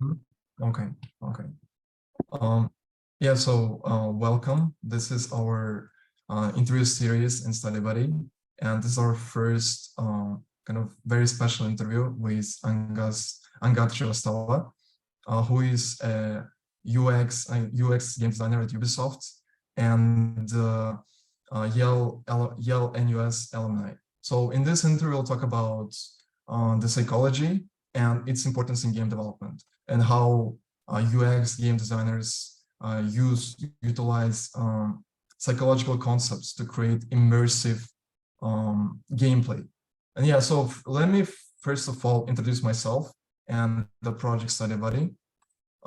Mhm. Okay, okay. Um, yeah, so welcome. This is our interview series in Study Buddy, and this is our first kind of very special interview with Angad Srivastava, who is a UX game designer at Ubisoft and Yale NUS alumni. So in this interview, we'll talk about the psychology and its importance in game development and how UX game designers utilize psychological concepts to create immersive gameplay. And yeah, so let me first of all introduce myself and the project Study Buddy.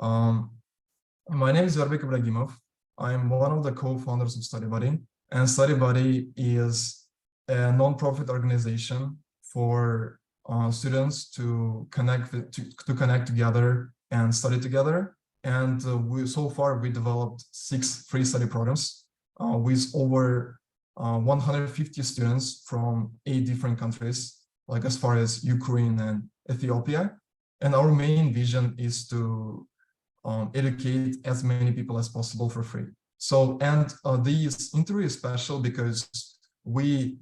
My name is Verbek Ibragimov. I'm one of the co-founders of Study Buddy, and Study Buddy is a non-profit organization for students to connect together and study together. And so far we developed 6 free study programs with over 150 students from 8 different countries, like as far as Ukraine and Ethiopia. And our main vision is to educate as many people as possible for free. So, and this interview is special because we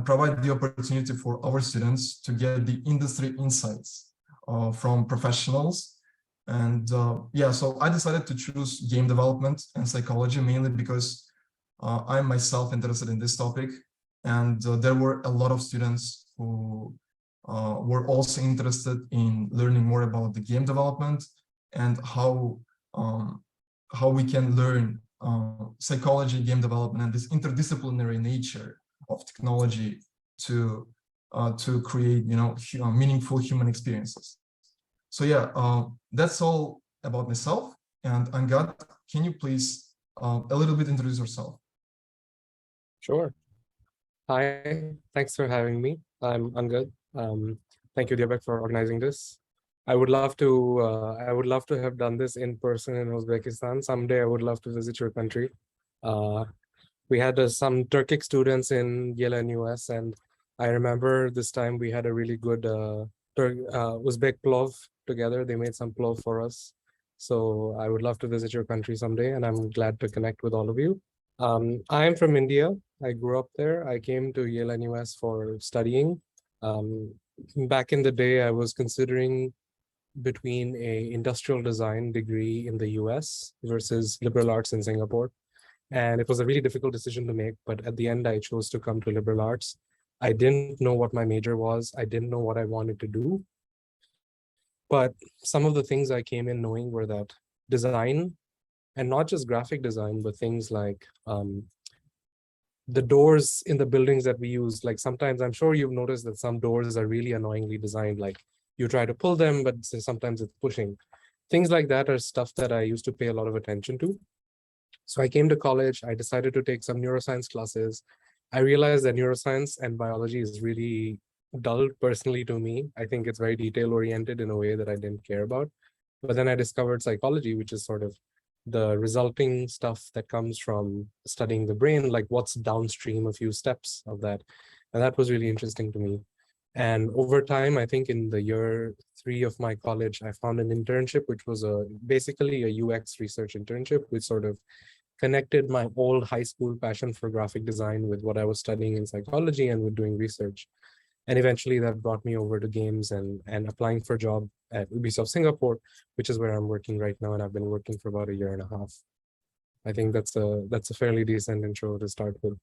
provide the opportunity for our students to get the industry insights from professionals. And yeah, so I decided to choose game development and psychology mainly because I'm myself interested in this topic. And there were a lot of students who were also interested in learning more about the game development and how we can learn psychology, game development, and this interdisciplinary nature of technology to create, meaningful human experiences. So yeah, that's all about myself. And Angad, can you please a little bit introduce yourself? Sure. Hi, thanks for having me. I'm Angad. Thank you, Diabek, for organizing this. I would love to have done this in person in Uzbekistan. Someday I would love to visit your country. We had some Turkic students in Yale NUS, and I remember this time we had a really good Uzbek plov together. They made some plov for us. So I would love to visit your country someday, and I'm glad to connect with all of you. I'm from India. I grew up there. I came to Yale NUS for studying. Back in the day, I was considering between a industrial design degree in the US versus liberal arts in Singapore. And it was a really difficult decision to make, but at the end, I chose to come to liberal arts. I didn't know what my major was. I didn't know what I wanted to do. But some of the things I came in knowing were that design, and not just graphic design, but things like the doors in the buildings that we use. Like sometimes, I'm sure you've noticed that some doors are really annoyingly designed, like you try to pull them, but sometimes it's pushing. Things like that are stuff that I used to pay a lot of attention to. So I came to college, I decided to take some neuroscience classes. I realized that neuroscience and biology is really dull personally to me. I think it's very detail oriented in a way that I didn't care about. But then I discovered psychology, which is sort of the resulting stuff that comes from studying the brain, like what's downstream a few steps of that. And that was really interesting to me. And over time, I think in the year 3 of my college, I found an internship, which was basically a UX research internship, which sort of connected my old high school passion for graphic design with what I was studying in psychology and with doing research. And eventually that brought me over to games and applying for a job at Ubisoft Singapore, which is where I'm working right now. And I've been working for about a year and a half. I think that's a fairly decent intro to start with.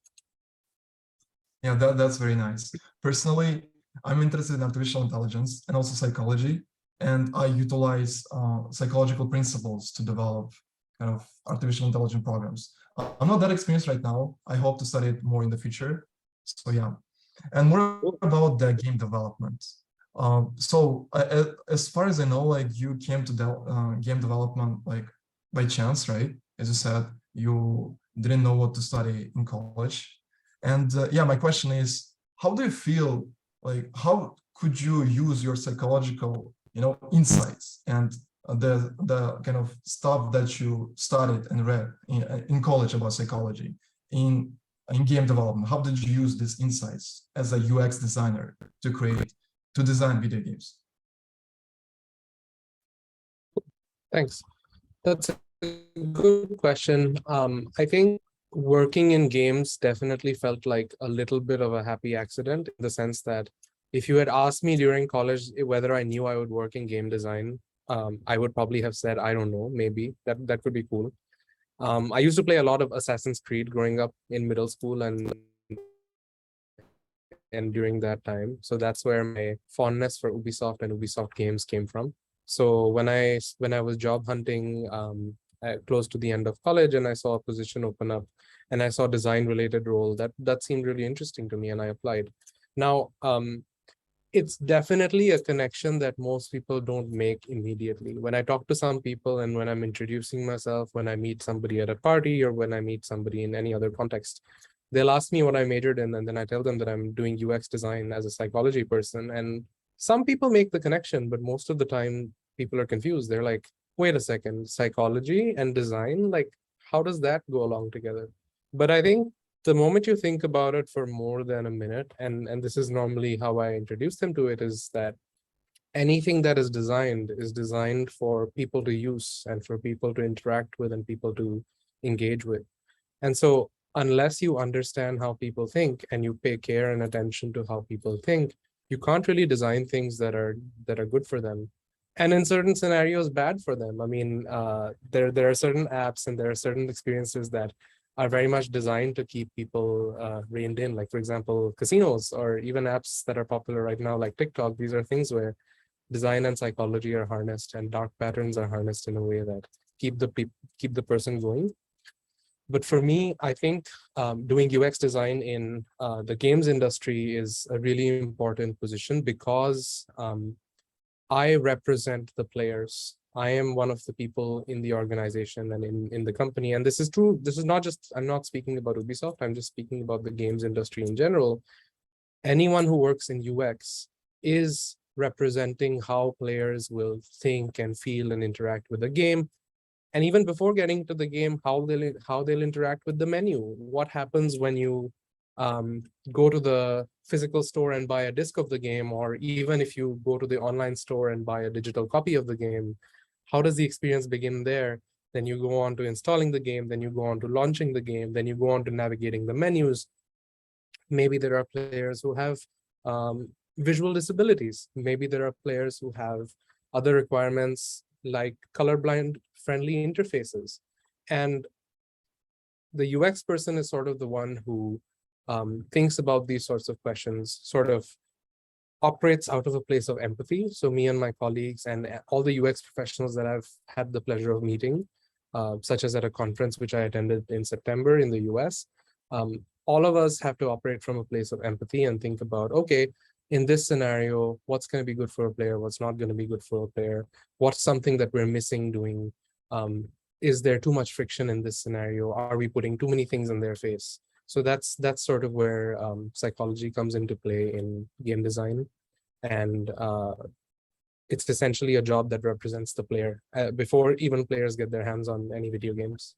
Yeah, that's very nice. Personally, I'm interested in artificial intelligence and also psychology, and I utilize psychological principles to develop kind of artificial intelligence programs. I'm not that experienced right now. I hope to study it more in the future. So yeah, and more about the game development. So as far as I know, like you came to game development like by chance, right? As you said, you didn't know what to study in college. And yeah, my question is, how do you feel, like, how could you use your psychological, insights and the kind of stuff that you studied and read in college about psychology in game development? How did you use these insights as a UX designer to design video games? Thanks. That's a good question. I think working in games definitely felt like a little bit of a happy accident, in the sense that if you had asked me during college whether I knew I would work in game design, I would probably have said, I don't know, maybe that could be cool. I used to play a lot of Assassin's Creed growing up in middle school and during that time. So that's where my fondness for Ubisoft and Ubisoft games came from. So when I was job hunting close to the end of college, and I saw a position open up, and I saw design related role that seemed really interesting to me, and I applied. Now, it's definitely a connection that most people don't make immediately. When I talk to some people and when I'm introducing myself, when I meet somebody at a party or when I meet somebody in any other context, they'll ask me what I majored in, and then I tell them that I'm doing UX design as a psychology person. And some people make the connection, but most of the time people are confused. They're like, wait a second, psychology and design, like, how does that go along together? But I think the moment you think about it for more than a minute, and this is normally how I introduce them to it, is that anything that is designed for people to use and for people to interact with and people to engage with. And so unless you understand how people think and you pay care and attention to how people think, you can't really design things that are good for them. And in certain scenarios, bad for them. I mean, there are certain apps and there are certain experiences that are very much designed to keep people reined in. Like, for example, casinos, or even apps that are popular right now, like TikTok. These are things where design and psychology are harnessed, and dark patterns are harnessed in a way that keep the person going. But for me, I think doing UX design in the games industry is a really important position, because I represent the players. I am one of the people in the organization and in the company. And this is true. This is not just, I'm not speaking about Ubisoft. I'm just speaking about the games industry in general. Anyone who works in UX is representing how players will think and feel and interact with the game. And even before getting to the game, how they'll interact with the menu. What happens when you go to the physical store and buy a disc of the game, or even if you go to the online store and buy a digital copy of the game, how does the experience begin there? Then you go on to installing the game, then you go on to launching the game, then you go on to navigating the menus. Maybe there are players who have visual disabilities. Maybe there are players who have other requirements like colorblind friendly interfaces. And the UX person is sort of the one who thinks about these sorts of questions, sort of operates out of a place of empathy. So me and my colleagues and all the UX professionals that I've had the pleasure of meeting, such as at a conference which I attended in September in the US, all of us have to operate from a place of empathy and think about, okay, in this scenario, what's going to be good for a player, what's not going to be good for a player, what's something that we're missing doing, is there too much friction in this scenario, are we putting too many things in their face? So that's sort of where psychology comes into play in game design. And it's essentially a job that represents the player before even players get their hands on any video games.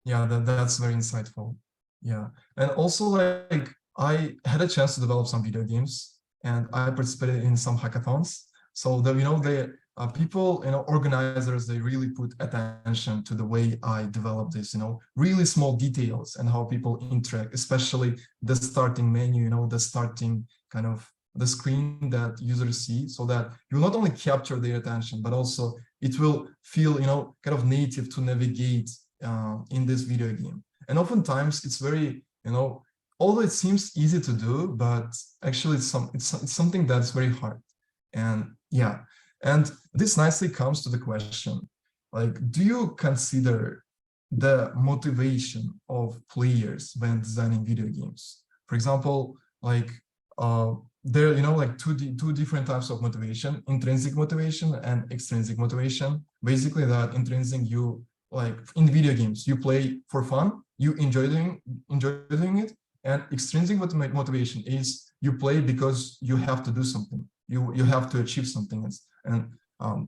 Yeah, that's very insightful. Yeah, and also, like, I had a chance to develop some video games, and I participated in some hackathons. So the people, organizers, they really put attention to the way I develop this, really small details and how people interact, especially the starting menu, the starting kind of the screen that users see, so that you not only capture their attention, but also it will feel, kind of native to navigate in this video game. And oftentimes it's very, although it seems easy to do, but actually it's something that's very hard. And yeah, and this nicely comes to the question, like, do you consider the motivation of players when designing video games? For example, like there, like two different types of motivation: intrinsic motivation and extrinsic motivation. Basically, that intrinsic, you, like in video games, you play for fun, you enjoy doing it, and extrinsic motivation is you play because you have to do something, you have to achieve something, and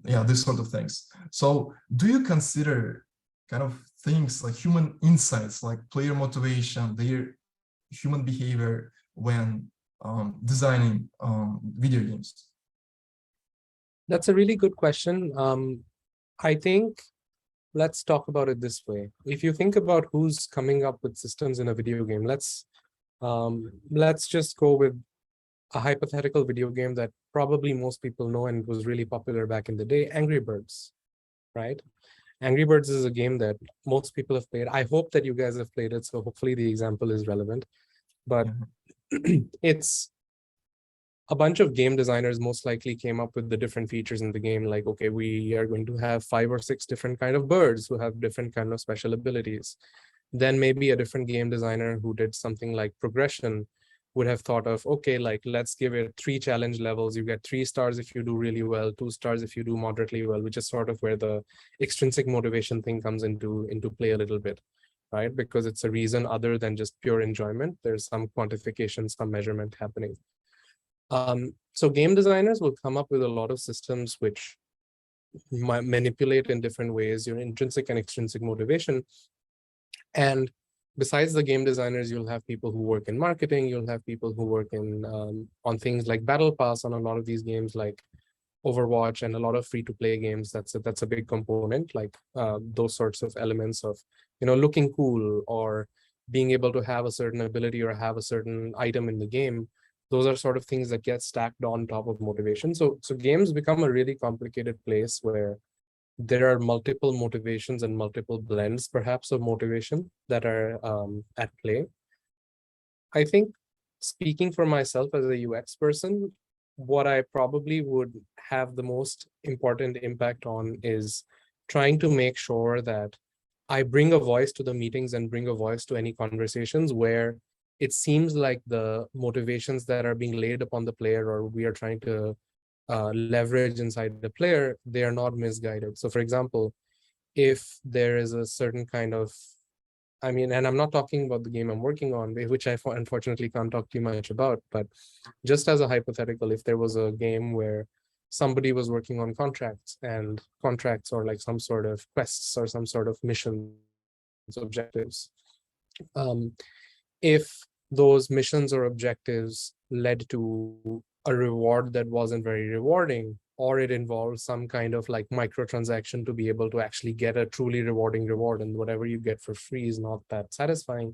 yeah, this sort of things. So do you consider kind of things like human insights, like player motivation, their human behavior when designing video games? That's a really good question. I think let's talk about it this way. If you think about who's coming up with systems in a video game, let's just go with a hypothetical video game that probably most people know and was really popular back in the day, Angry Birds, right? Angry Birds is a game that most people have played. I hope that you guys have played it, so hopefully the example is relevant. But it's a bunch of game designers most likely came up with the different features in the game. Like, okay, we are going to have 5 or 6 different kind of birds who have different kind of special abilities. Then maybe a different game designer who did something like progression would have thought of, okay, like let's give it 3 challenge levels. You get 3 stars if you do really well, 2 stars if you do moderately well, which is sort of where the extrinsic motivation thing comes into play a little bit, right? Because it's a reason other than just pure enjoyment. There's some quantification, some measurement happening. So game designers will come up with a lot of systems which manipulate in different ways your intrinsic and extrinsic motivation. And besides the game designers, you'll have people who work in marketing, you'll have people who work in on things like Battle Pass on a lot of these games like Overwatch and a lot of free-to-play games. That's a big component, like those sorts of elements of, looking cool or being able to have a certain ability or have a certain item in the game. Those are sort of things that get stacked on top of motivation. So games become a really complicated place where there are multiple motivations and multiple blends, perhaps, of motivation that are at play. I think, speaking for myself as a UX person, what I probably would have the most important impact on is trying to make sure that I bring a voice to the meetings and bring a voice to any conversations where it seems like the motivations that are being laid upon the player or we are trying to leverage inside the player, they are not misguided. So for example, if there is a certain kind of, and I'm not talking about the game I'm working on, which I unfortunately can't talk too much about, but just as a hypothetical, if there was a game where somebody was working on contracts or like some sort of quests or some sort of missions, objectives, if those missions or objectives led to a reward that wasn't very rewarding, or it involves some kind of like microtransaction to be able to actually get a truly rewarding reward, and whatever you get for free is not that satisfying,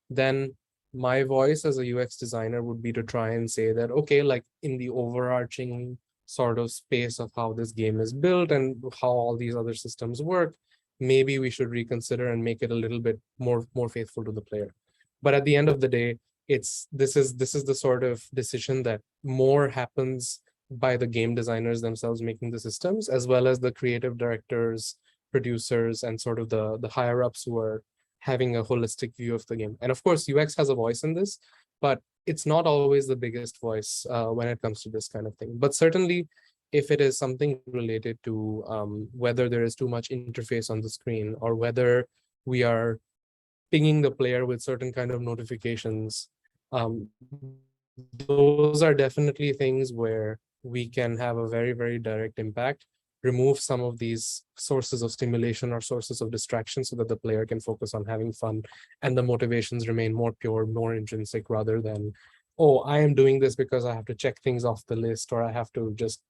then my voice as a UX designer would be to try and say that, okay, like in the overarching sort of space of how this game is built and how all these other systems work, maybe we should reconsider and make it a little bit more faithful to the player. But at the end of the day, this is the sort of decision that more happens by the game designers themselves making the systems, as well as the creative directors, producers, and sort of the higher ups who are having a holistic view of the game. And of course, UX has a voice in this, but it's not always the biggest voice when it comes to this kind of thing. But certainly, if it is something related to whether there is too much interface on the screen or whether we are pinging the player with certain kind of notifications, those are definitely things where we can have a very, very direct impact, remove some of these sources of stimulation or sources of distraction so that the player can focus on having fun and the motivations remain more pure, more intrinsic, rather than, oh, I am doing this because I have to check things off the list, or I have to just,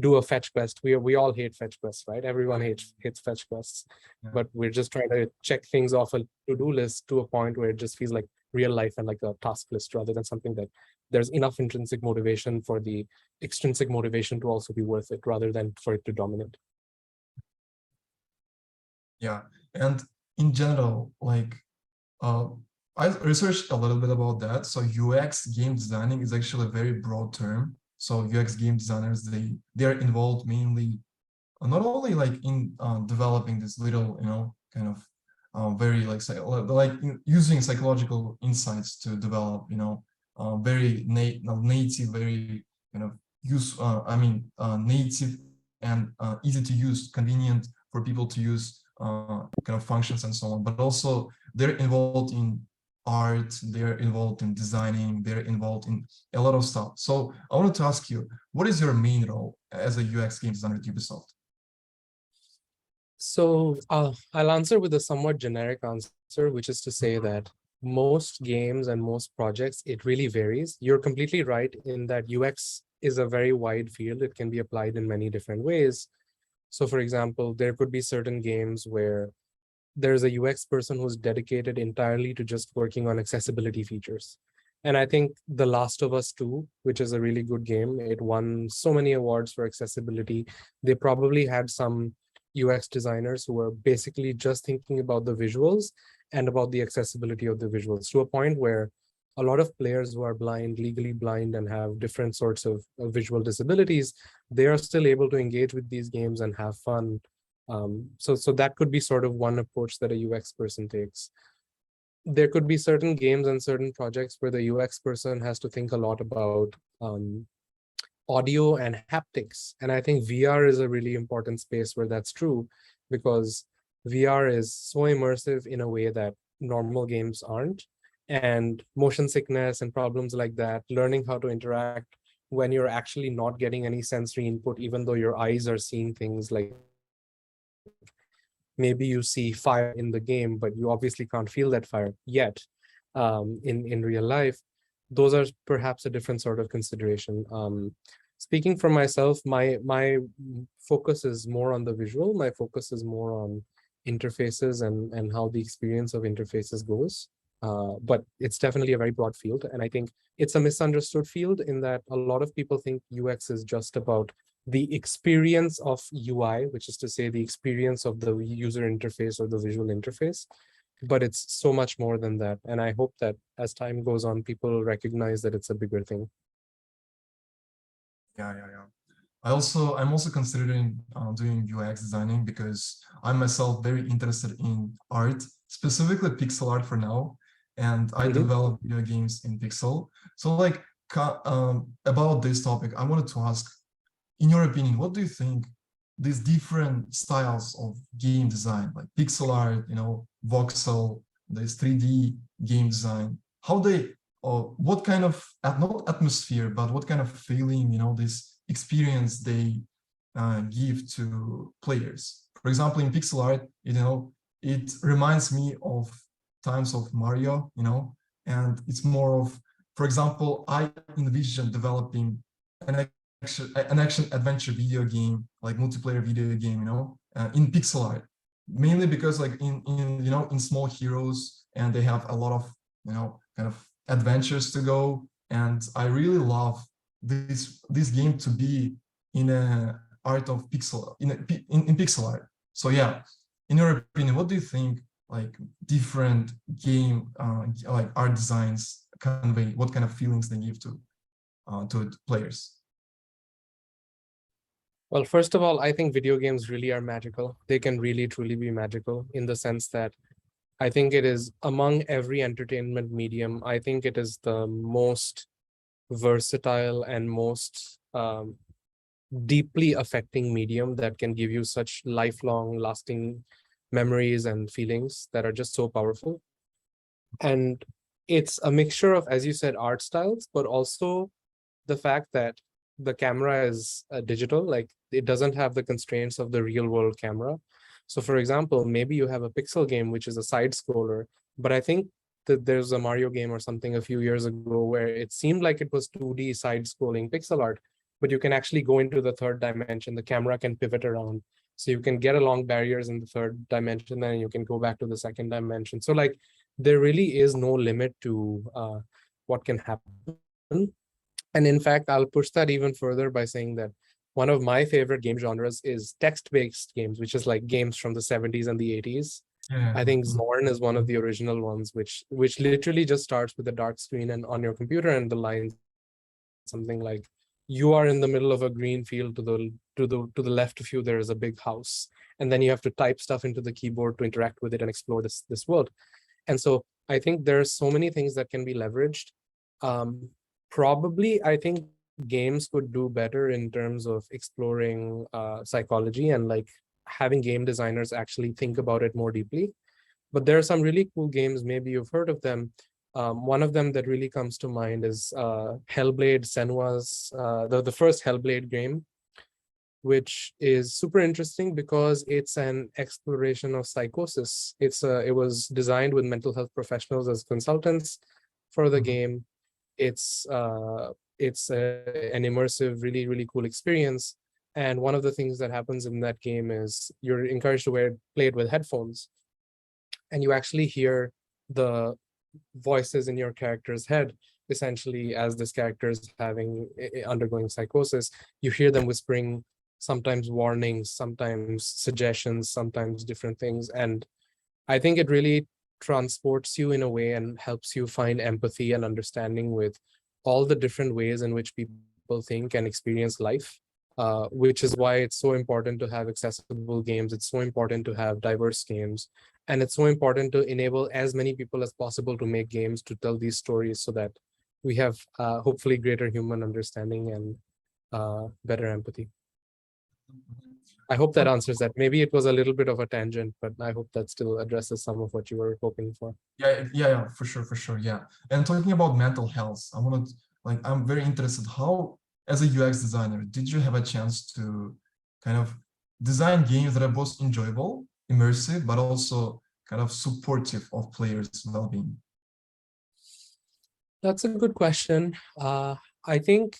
do a fetch quest. We all hate fetch quests, right? Everyone hates fetch quests, but we're just trying to check things off a to-do list to a point where it just feels like real life and like a task list, rather than something that there's enough intrinsic motivation for the extrinsic motivation to also be worth it, rather than for it to dominate. Yeah, and in general, like I researched a little bit about that. So UX game designing is actually a very broad term. So UX game designers, they're involved mainly not only like in developing this little, kind of very like using psychological insights to develop, very native, very kind of native and easy to use, convenient for people to use kind of functions and so on. But also they're involved in art, they're involved in designing, they're involved in a lot of stuff. So I wanted to ask you, what is your main role as a UX game designer at Ubisoft? So I'll answer with a somewhat generic answer, which is to say that most games and most projects, it really varies. You're completely right in that UX is a very wide field. It can be applied in many different ways. So for example, there could be certain games where there's a UX person who's dedicated entirely to just working on accessibility features. And I think The Last of Us 2, which is a really good game, it won so many awards for accessibility. They probably had some UX designers who were basically just thinking about the visuals and about the accessibility of the visuals, to a point where a lot of players who are blind, legally blind, and have different sorts of visual disabilities, they are still able to engage with these games and have fun. So that could be sort of one approach that a UX person takes. There could be certain games and certain projects where the UX person has to think a lot about audio and haptics. And I think VR is a really important space where that's true, because VR is so immersive in a way that normal games aren't. And motion sickness and problems like that, learning how to interact when you're actually not getting any sensory input, even though your eyes are seeing things, like maybe you see fire in the game, but you obviously can't feel that fire yet in real life. Those are perhaps a different sort of consideration. Speaking for myself, my focus is more on the visual. My focus is more on interfaces and how the experience of interfaces goes. But it's definitely a very broad field. And I think it's a misunderstood field in that a lot of people think UX is just about the experience of UI, which is to say the experience of the user interface or the visual interface. But it's so much more than that. And I hope that as time goes on, people recognize that it's a bigger thing. Yeah. I'm also considering doing UX designing because I'm myself very interested in art, specifically pixel art for now, and I develop video games in pixel. So like about this topic, I wanted to ask, in your opinion, what do you think these different styles of game design, like pixel art, voxel, this 3D game design, how they, what kind of, not atmosphere, but what kind of feeling, this experience they give to players? For example, in pixel art, it reminds me of times of Mario, and it's more of, for example, I envision developing an action adventure video game, like multiplayer video game, in pixel art, mainly because like in small heroes, and they have a lot of kind of adventures to go, and I really love this game to be in a art of pixel in pixel art. So yeah, in your opinion, what do you think like different game like art designs convey? What kind of feelings they give to players? Well, first of all, I think video games really are magical. They can really, truly be magical in the sense that I think it is, among every entertainment medium, I think it is the most versatile and most deeply affecting medium that can give you such lifelong, lasting memories and feelings that are just so powerful. And it's a mixture of, as you said, art styles, but also the fact that the camera is digital, like it doesn't have the constraints of the real world camera. So for example, maybe you have a pixel game, which is a side scroller, but I think that there's a Mario game or something a few years ago where it seemed like it was 2D side scrolling pixel art, but you can actually go into the third dimension. The camera can pivot around. So you can get along barriers in the third dimension, then you can go back to the second dimension. So like there really is no limit to what can happen. And in fact, I'll push that even further by saying that one of my favorite game genres is text-based games, which is like games from the 70s and the 80s. Yeah. I think Zorn is one of the original ones, which literally just starts with a dark screen and on your computer, and the lines something like, you are in the middle of a green field, to the left of you there is a big house, and then you have to type stuff into the keyboard to interact with it and explore this world. And so I think there are so many things that can be leveraged. Probably, I think games could do better in terms of exploring psychology and like having game designers actually think about it more deeply. But there are some really cool games, maybe you've heard of them. One of them that really comes to mind is Hellblade Senua's, the first Hellblade game, which is super interesting because it's an exploration of psychosis. It was designed with mental health professionals as consultants for the game. It's an immersive, really, really cool experience. And one of the things that happens in that game is you're encouraged to play it with headphones, and you actually hear the voices in your character's head. Essentially, as this character is undergoing psychosis, you hear them whispering sometimes warnings, sometimes suggestions, sometimes different things. And I think it really transports you in a way and helps you find empathy and understanding with all the different ways in which people think and experience life, which is why it's so important to have accessible games. It's so important to have diverse games. And it's so important to enable as many people as possible to make games, to tell these stories, so that we have hopefully greater human understanding and better empathy. I hope that answers that. Maybe it was a little bit of a tangent, but I hope that still addresses some of what you were hoping for. Yeah, for sure. Yeah. And talking about mental health, I'm very interested, how, as a UX designer, did you have a chance to kind of design games that are both enjoyable, immersive, but also kind of supportive of players' well-being? That's a good question. I think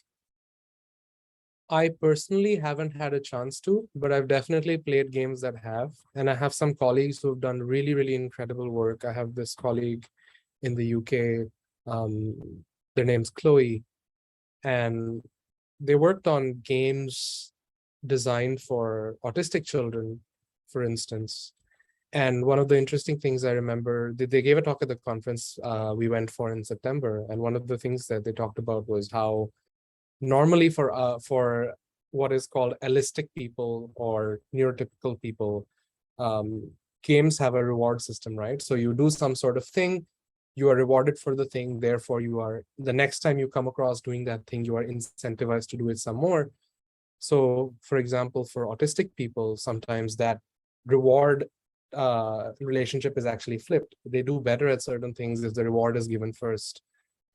I personally haven't had a chance to, but I've definitely played games that have. And I have some colleagues who've done really, really incredible work. I have this colleague in the UK, their name's Chloe, and they worked on games designed for autistic children, for instance. And one of the interesting things I remember, they gave a talk at the conference we went for in September. And one of the things that they talked about was how normally for what is called allistic people or neurotypical people, games have a reward system, right? So you do some sort of thing, you are rewarded for the thing, therefore the next time you come across doing that thing, you are incentivized to do it some more. So for example, for autistic people, sometimes that reward relationship is actually flipped. They do better at certain things if the reward is given first,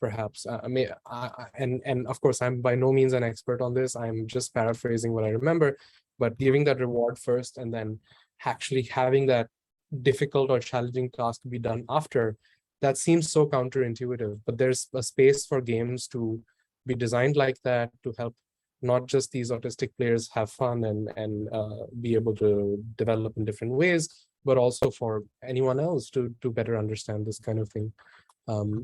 perhaps. And of course, I'm by no means an expert on this. I'm just paraphrasing what I remember, but giving that reward first and then actually having that difficult or challenging task to be done after, that seems so counterintuitive. But there's a space for games to be designed like that, to help not just these autistic players have fun and be able to develop in different ways, but also for anyone else to better understand this kind of thing.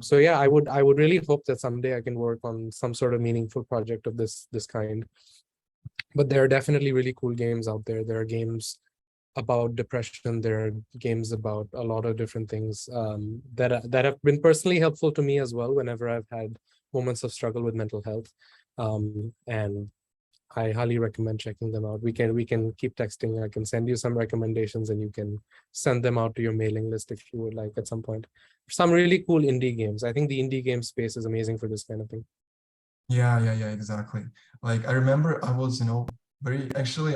So yeah, I would really hope that someday I can work on some sort of meaningful project of this kind. But there are definitely really cool games out there. There are games about depression. There are games about a lot of different things that have been personally helpful to me as well whenever I've had moments of struggle with mental health. And I highly recommend checking them out. We can keep texting. I can send you some recommendations and you can send them out to your mailing list if you would like at some point. Some really cool indie games. I think the indie game space is amazing for this kind of thing. Yeah, exactly. Like I remember I was, I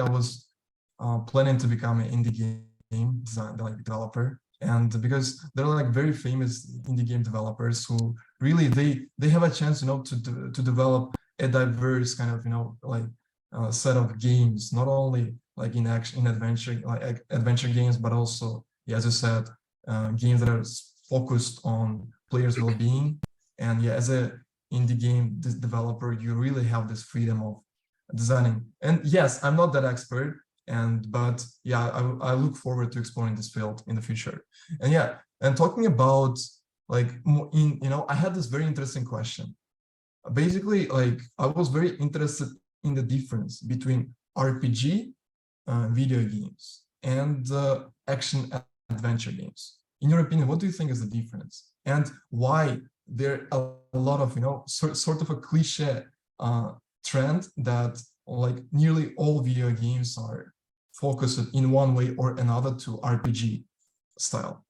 was planning to become an indie game developer. And because there are like very famous indie game developers who really, they have a chance, to develop a diverse kind of, set of games, not only like in adventure, like adventure games, but also, yeah, as you said, games that are focused on players' well-being. And yeah, as a indie game developer, you really have this freedom of designing. And yes, I'm not that expert, but yeah, I look forward to exploring this field in the future. And yeah, and talking about like I had this very interesting question. Basically, like I was very interested in the difference between RPG video games and action adventure games. In your opinion, what do you think is the difference, and why there are a lot of sort of a cliche trend that like nearly all video games are focused in one way or another to RPG style?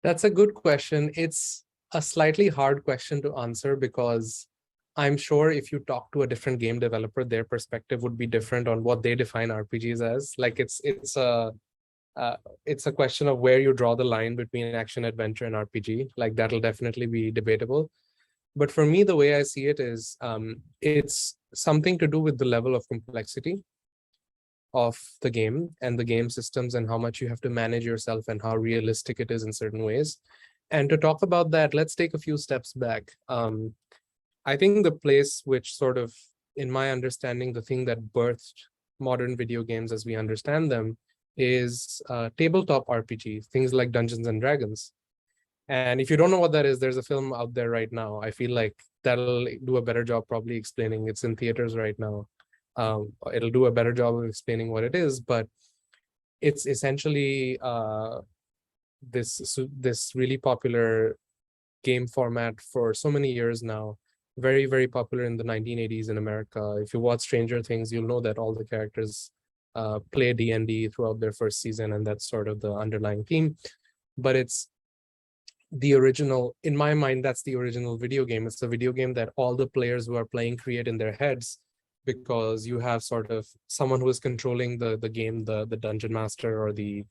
That's a good question. It's a slightly hard question to answer because I'm sure if you talk to a different game developer, their perspective would be different on what they define RPGs as. Like it's a question of where you draw the line between action adventure and RPG. Like that'll definitely be debatable. But for me, the way I see it is it's something to do with the level of complexity of the game and the game systems and how much you have to manage yourself and how realistic it is in certain ways. And to talk about that, let's take a few steps back. I think the place which sort of in my understanding, the thing that birthed modern video games as we understand them is tabletop RPG, things like Dungeons and Dragons. And if you don't know what that is, there's a film out there right now. I feel like that'll do a better job probably explaining. It's in theaters right now. It'll do a better job of explaining what it is, but it's essentially this really popular game format for so many years now. Very, very popular in the 1980s in America. If you watch Stranger Things, you'll know that all the characters play D&D throughout their first season, and that's sort of the underlying theme. But it's the original, in my mind, that's the original video game. It's a video game that all the players who are playing create in their heads, because you have sort of someone who is controlling the game, the dungeon master or the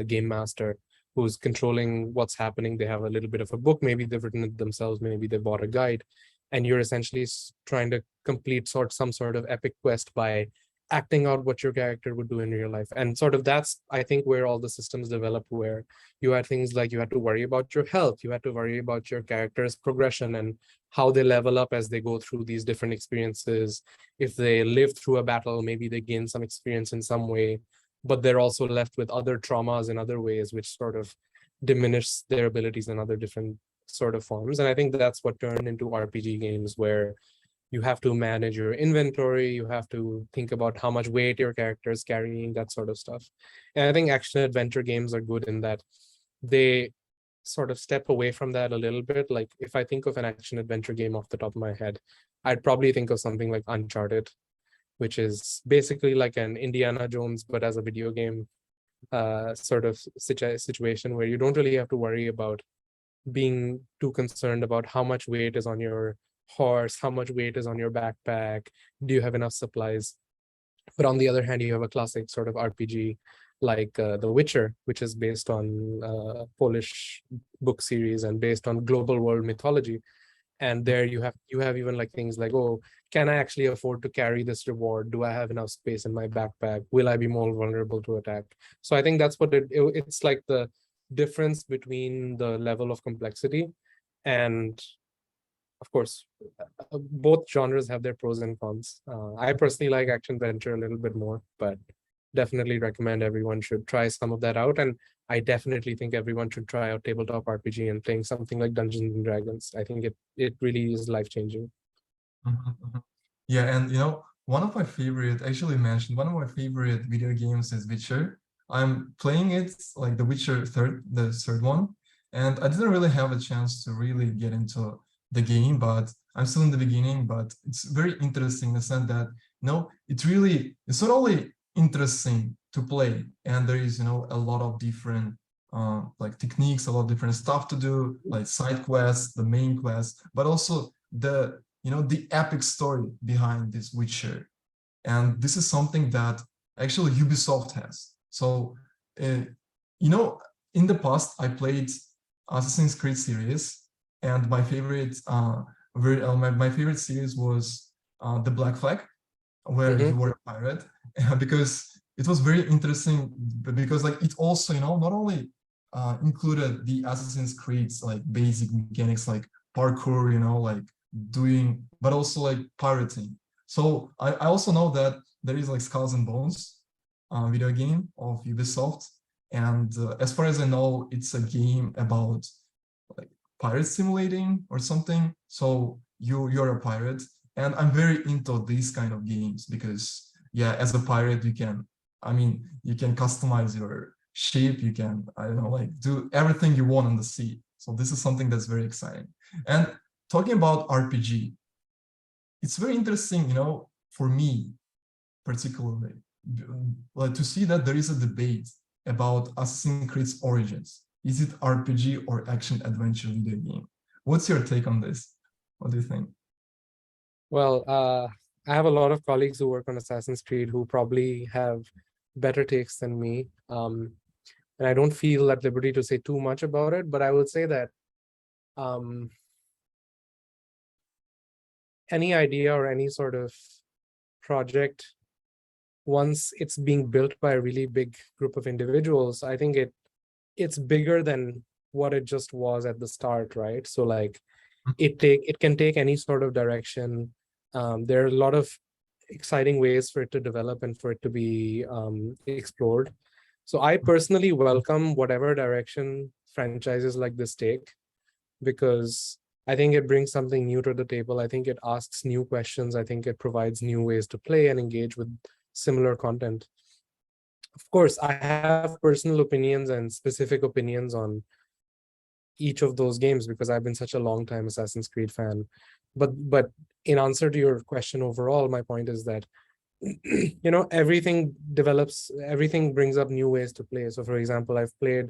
game master, who's controlling what's happening. They have a little bit of a book, maybe they've written it themselves, maybe they bought a guide, and you're essentially trying to complete some sort of epic quest by acting out what your character would do in real life. And sort of that's, I think, where all the systems develop, where you had things like you had to worry about your health, you had to worry about your character's progression and how they level up as they go through these different experiences. If they live through a battle, maybe they gain some experience in some way, but they're also left with other traumas in other ways, which sort of diminish their abilities in other different sort of forms. And I think that's what turned into RPG games, where you have to manage your inventory, you have to think about how much weight your character is carrying, that sort of stuff. And I think action adventure games are good in that they sort of step away from that a little bit. Like if I think of an action adventure game off the top of my head, I'd probably think of something like Uncharted, which is basically like an Indiana Jones, but as a video game sort of situation, where you don't really have to worry about being too concerned about how much weight is on your horse, how much weight is on your backpack, do you have enough supplies. But on the other hand, you have a classic sort of RPG like The Witcher, which is based on Polish book series and based on global world mythology. And there you have even like things like, oh, can I actually afford to carry this reward? Do I have enough space in my backpack? Will I be more vulnerable to attack? So I think that's what it's like, the difference between the level of complexity. And of course, both genres have their pros and cons. I personally like action adventure a little bit more, but definitely recommend everyone should try some of that out. And I definitely think everyone should try out tabletop RPG and playing something like Dungeons and Dragons. I think it really is life-changing. Yeah, and one of my favorite, actually mentioned, one of my favorite video games is Witcher. I'm playing it like the Witcher the third one, and I didn't really have a chance to really get into the game, but I'm still in the beginning. But it's very interesting in the sense that it's not only interesting to play, and there is a lot of different like techniques, a lot of different stuff to do, like side quests, the main quest, but also the epic story behind this Witcher. And this is something that actually Ubisoft has. So in the past I played Assassin's Creed series, and my favorite my favorite series was the Black Flag, where you were a pirate, because it was very interesting, because like it also not only included the Assassin's Creed's like basic mechanics like parkour, like doing, but also like pirating. So I also know that there is like Skulls and Bones video game of Ubisoft, and as far as I know, it's a game about like pirate simulating or something. So you're a pirate, and I'm very into these kind of games, because yeah, as a pirate you can customize your ship, you can, I don't know, like do everything you want on the sea. So this is something that's very exciting. And talking about RPG, it's very interesting, for me particularly, like to see that there is a debate about Assassin's Creed's origins. Is it RPG or action adventure video game? What's your take on this? What do you think? Well, I have a lot of colleagues who work on Assassin's Creed who probably have better takes than me. And I don't feel at liberty to say too much about it, but I would say that any idea or any sort of project, once it's being built by a really big group of individuals, I think it's bigger than what it just was at the start, right? So like it can take any sort of direction. There are a lot of exciting ways for it to develop and for it to be explored. So I personally welcome whatever direction franchises like this take, because I think it brings something new to the table. I think it asks new questions. I think it provides new ways to play and engage with similar content. Of course, I have personal opinions and specific opinions on each of those games because I've been such a long time Assassin's Creed fan. But in answer to your question overall, my point is that everything develops, everything brings up new ways to play. So for example, I've played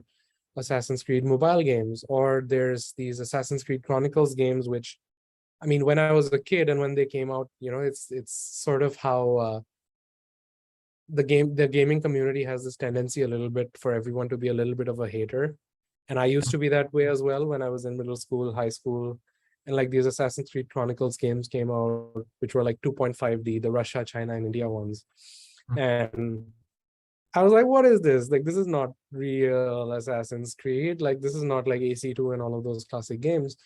Assassin's Creed mobile games, or there's these Assassin's Creed Chronicles games, which, I mean, when I was a kid and when they came out, it's sort of how the gaming community has this tendency a little bit for everyone to be a little bit of a hater. And I used to be that way as well when I was in middle school, high school. And like these Assassin's Creed Chronicles games came out, which were like 2.5D, the Russia, China, and India ones. And I was like, what is this? Like, this is not real Assassin's Creed. Like, this is not like AC2 and all of those classic games.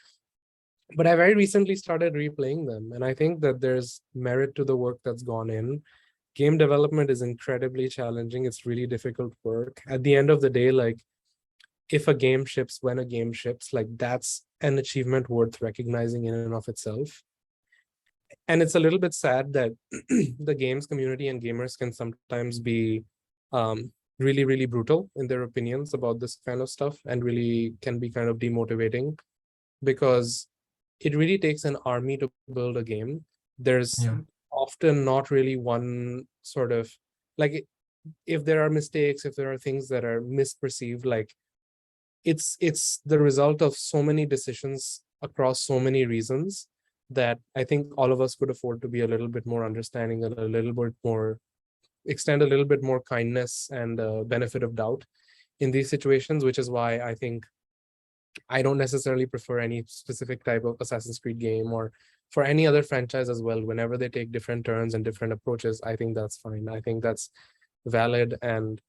But I very recently started replaying them. And I think that there's merit to the work that's gone in. Game development is incredibly challenging. It's really difficult work. At the end of the day, like, if a game ships, when a game ships, like that's an achievement worth recognizing in and of itself. And it's a little bit sad that the games community and gamers can sometimes be really, really brutal in their opinions about this kind of stuff, and really can be kind of demotivating, because it really takes an army to build a game. There's often not really one sort of, like, if there are mistakes, if there are things that are misperceived, like, it's the result of so many decisions across so many reasons that I think all of us could afford to be a little bit more understanding and a little bit more, extend a little bit more kindness and benefit of doubt in these situations, which is why I think I don't necessarily prefer any specific type of Assassin's Creed game, or for any other franchise as well. Whenever they take different turns and different approaches, I think that's fine. I think that's valid, and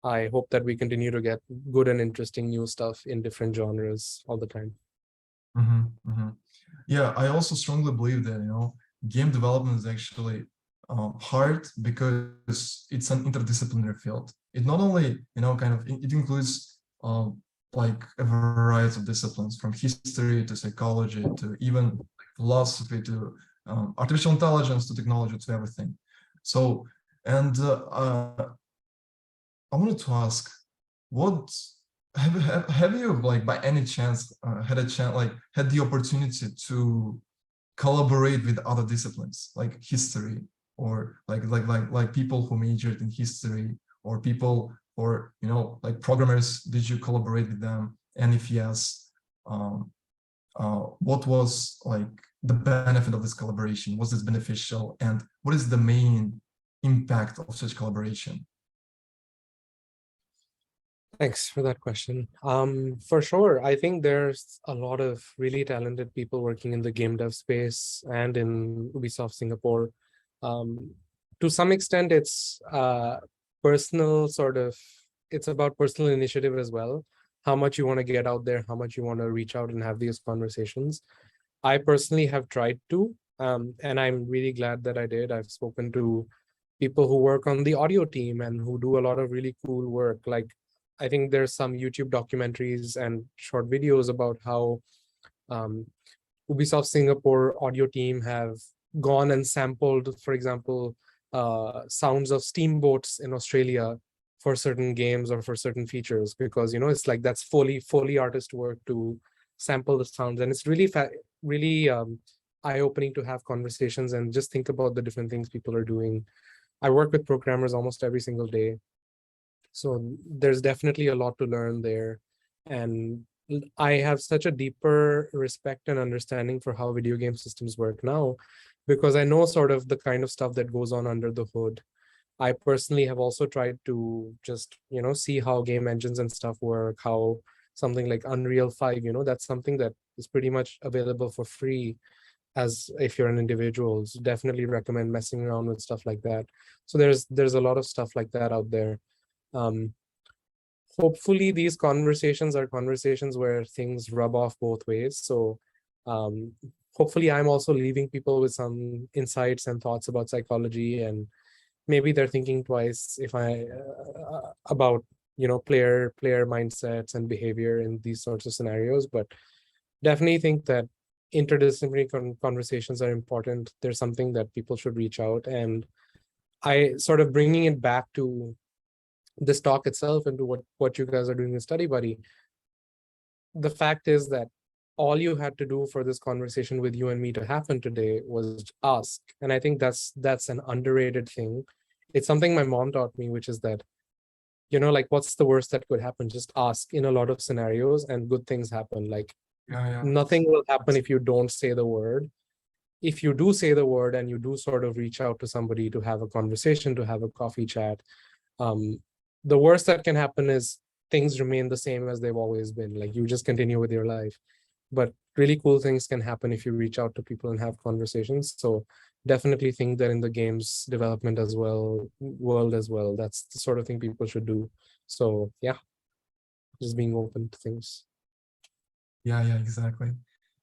I hope that we continue to get good and interesting new stuff in different genres all the time. Yeah, I also strongly believe that, game development is actually hard because it's an interdisciplinary field. It not only, it includes like a variety of disciplines, from history to psychology to even philosophy to artificial intelligence to technology to everything. So, and I wanted to ask, what have you, like, by any chance had the opportunity to collaborate with other disciplines like history, or like people who majored in history, or people, or like programmers? Did you collaborate with them? And if yes, what was like the benefit of this collaboration? Was this beneficial, and what is the main impact of such collaboration? Thanks for that question. For sure, I think there's a lot of really talented people working in the game dev space and in Ubisoft Singapore. To some extent, it's personal sort of, it's about personal initiative as well. How much you want to get out there, how much you want to reach out and have these conversations. I personally have tried to, and I'm really glad that I did. I've spoken to people who work on the audio team and who do a lot of really cool work. Like, I think there's some YouTube documentaries and short videos about how Ubisoft Singapore audio team have gone and sampled, for example, sounds of steamboats in Australia for certain games or for certain features, because it's like that's fully artist work to sample the sounds, and it's really eye-opening to have conversations and just think about the different things people are doing. I work with programmers almost every single day, so there's definitely a lot to learn there. And I have such a deeper respect and understanding for how video game systems work now, because I know sort of the kind of stuff that goes on under the hood. I personally have also tried to just, see how game engines and stuff work, how something like Unreal 5, that's something that is pretty much available for free. As if you're an individual, so definitely recommend messing around with stuff like that. So there's a lot of stuff like that out there. Hopefully these conversations are conversations where things rub off both ways. So hopefully I'm also leaving people with some insights and thoughts about psychology, and maybe they're thinking twice if I about player mindsets and behavior in these sorts of scenarios. But definitely think that interdisciplinary conversations are important. There's something that people should reach out, and I sort of bringing it back to this talk itself and to what you guys are doing in Study Buddy. The fact is that all you had to do for this conversation with you and me to happen today was ask. And I think that's an underrated thing. It's something my mom taught me, which is that, like, what's the worst that could happen? Just ask in a lot of scenarios and good things happen. Like, Yeah. nothing will happen if you don't say the word. If you do say the word and you do sort of reach out to somebody to have a conversation, to have a coffee chat, the worst that can happen is things remain the same as they've always been. Like, you just continue with your life. But really cool things can happen if you reach out to people and have conversations. So definitely think that in the games development as well, world as well, that's the sort of thing people should do. So yeah, just being open to things. Yeah, exactly.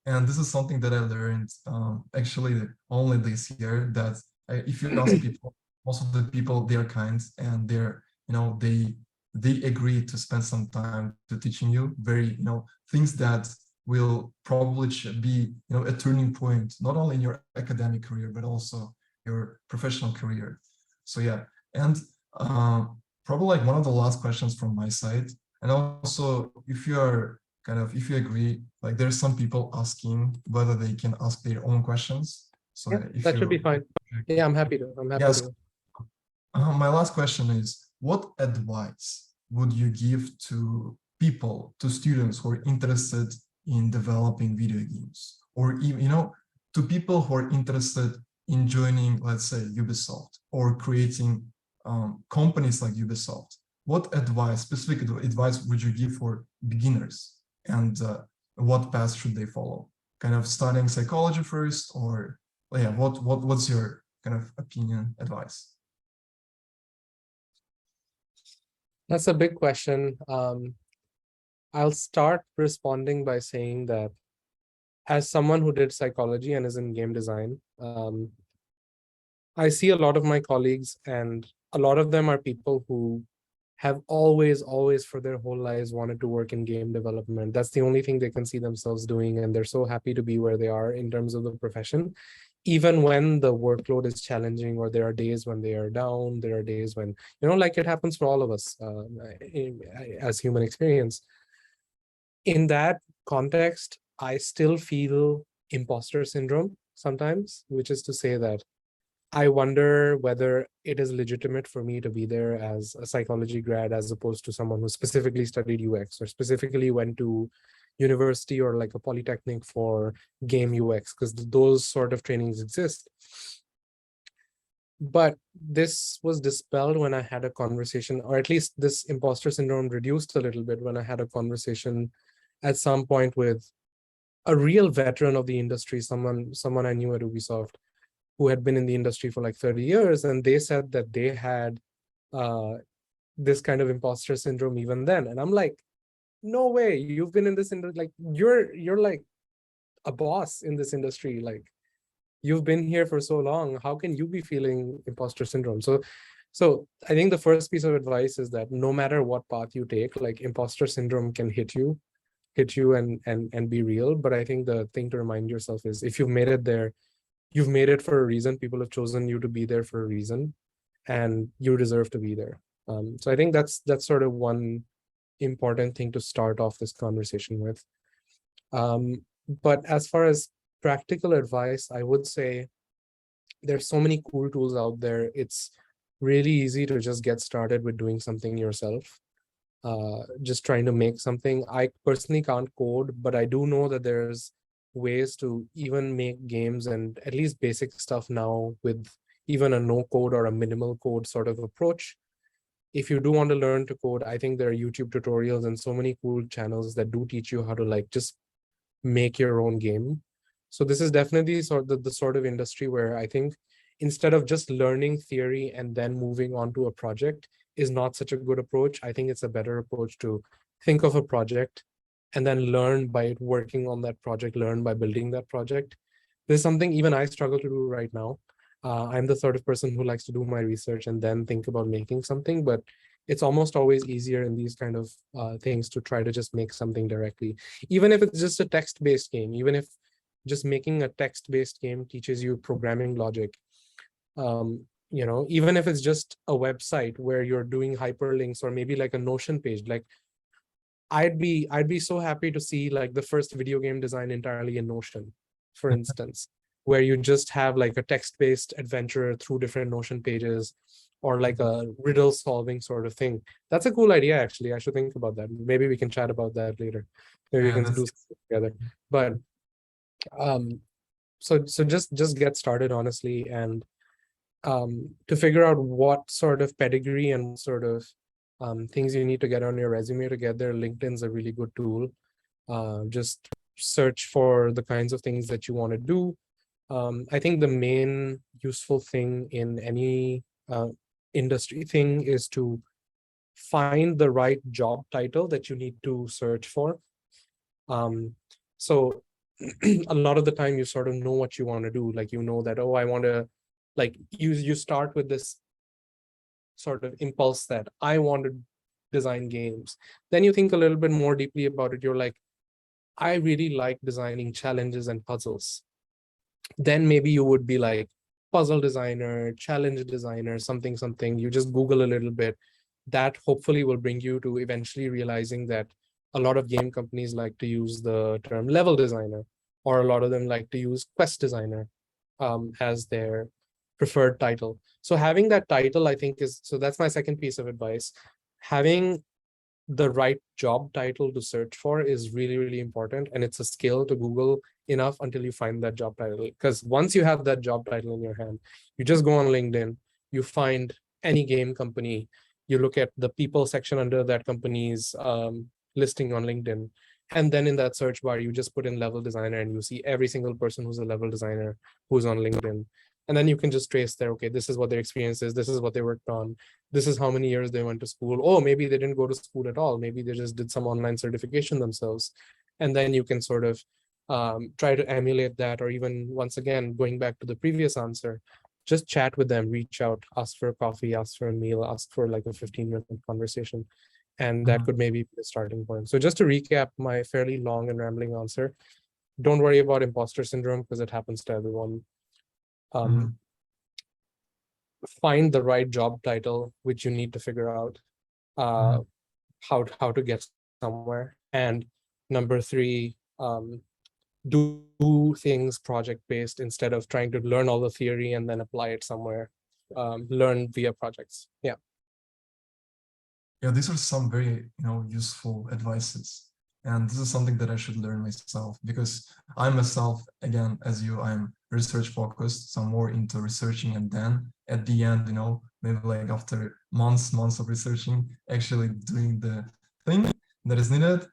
And this is something that I learned actually only this year, that if you ask people, most of the people, they're kind, and they're, they agree to spend some time to teaching you very, things that will probably be, a turning point, not only in your academic career, but also your professional career. So yeah, and probably like one of the last questions from my side, and also if you agree, like there's some people asking whether they can ask their own questions. So Yeah, that should be fine. Yeah, I'm happy to. Yes. My last question is, what advice would you give to people, to students who are interested in developing video games, or even, to people who are interested in joining, let's say, Ubisoft, or creating companies like Ubisoft? What specific advice would you give for beginners, and what path should they follow? Kind of studying psychology first, or yeah, what's your kind of opinion, advice? That's a big question. I'll start responding by saying that as someone who did psychology and is in game design, I see a lot of my colleagues, and a lot of them are people who have always for their whole lives wanted to work in game development. That's the only thing they can see themselves doing, and they're so happy to be where they are in terms of the profession. Even when the workload is challenging, or there are days when they are down, there are days when, like it happens for all of us as human experience. In that context, I still feel imposter syndrome sometimes, which is to say that I wonder whether it is legitimate for me to be there as a psychology grad, as opposed to someone who specifically studied UX or specifically went to university or like a polytechnic for game UX, because those sort of trainings exist. But this was dispelled when I had a conversation, or at least this imposter syndrome reduced a little bit when I had a conversation at some point with a real veteran of the industry, someone I knew at Ubisoft, who had been in the industry for like 30 years. And they said that they had this kind of imposter syndrome even then. And I'm like, no way, you've been in this industry, like you're like a boss in this industry. Like, you've been here for so long. How can you be feeling imposter syndrome? So I think the first piece of advice is that no matter what path you take, like imposter syndrome can hit you and be real. But I think the thing to remind yourself is, if you've made it there, you've made it for a reason. People have chosen you to be there for a reason, and you deserve to be there. So I think that's sort of one important thing to start off this conversation with. But as far as practical advice, I would say there's so many cool tools out there. It's really easy to just get started with doing something yourself. Just trying to make something. I personally can't code, but I do know that there's ways to even make games and at least basic stuff now with even a no code or a minimal code sort of approach. If you do want to learn to code, I think there are YouTube tutorials and so many cool channels that do teach you how to like just make your own game. So this is definitely the sort of industry where I think instead of just learning theory and then moving on to a project is not such a good approach. I think it's a better approach to think of a project and then learn by working on that project, learn by building that project. is something even I struggle to do right now. I'm the sort of person who likes to do my research and then think about making something, but it's almost always easier in these kind of things to try to just make something directly. Even if it's just a text-based game, even if just making a text-based game teaches you programming logic, even if it's just a website where you're doing hyperlinks or maybe like a Notion page, like I'd be so happy to see like the first video game design entirely in Notion, for instance, where you just have like a text-based adventure through different Notion pages, or like a riddle solving sort of thing. That's a cool idea, actually. I should think about that. Maybe we can chat about that later. Maybe we Yeah, can do that's something together. But so just get started, honestly, and to figure out what sort of pedigree and sort of things you need to get on your resume to get there. LinkedIn's a really good tool. Just search for the kinds of things that you want to do. I think the main useful thing in any industry thing is to find the right job title that you need to search for. So a lot of the time you sort of know what you want to do. Like, you know that, oh, I want to, like, you start with this sort of impulse that I want to design games. Then you think a little bit more deeply about it. You're like, I really like designing challenges and puzzles. Then maybe you would be like puzzle designer, challenge designer, something. You just Google a little bit. That hopefully will bring you to eventually realizing that a lot of game companies like to use the term level designer, or a lot of them like to use quest designer as their preferred title. So having that title, I think, so that's my second piece of advice. Having the right job title to search for is really, really important. And it's a skill to Google enough until you find that job title. Because once you have that job title in your hand, you just go on LinkedIn, you find any game company, you look at the people section under that company's listing on LinkedIn. And then in that search bar, you just put in level designer and you see every single person who's a level designer who's on LinkedIn. And then you can just trace there, okay, this is what their experience is, this is what they worked on, this is how many years they went to school. Oh, maybe they didn't go to school at all. Maybe they just did some online certification themselves. And then you can sort of try to emulate that, or even, once again, going back to the previous answer, just chat with them, reach out, ask for a coffee, ask for a meal, ask for like a 15-minute conversation. And that could maybe be the starting point. So just to recap my fairly long and rambling answer, don't worry about imposter syndrome because it happens to everyone. Find the right job title, which you need to figure out how to get somewhere. And number three, do things project-based instead of trying to learn all the theory and then apply it somewhere. Learn via projects. Yeah. Yeah, these are some very, useful advices. And this is something that I should learn myself, because I myself, again, as you, I'm research focused, so I'm more into researching, and then at the end, maybe like after months of researching, actually doing the thing that is needed.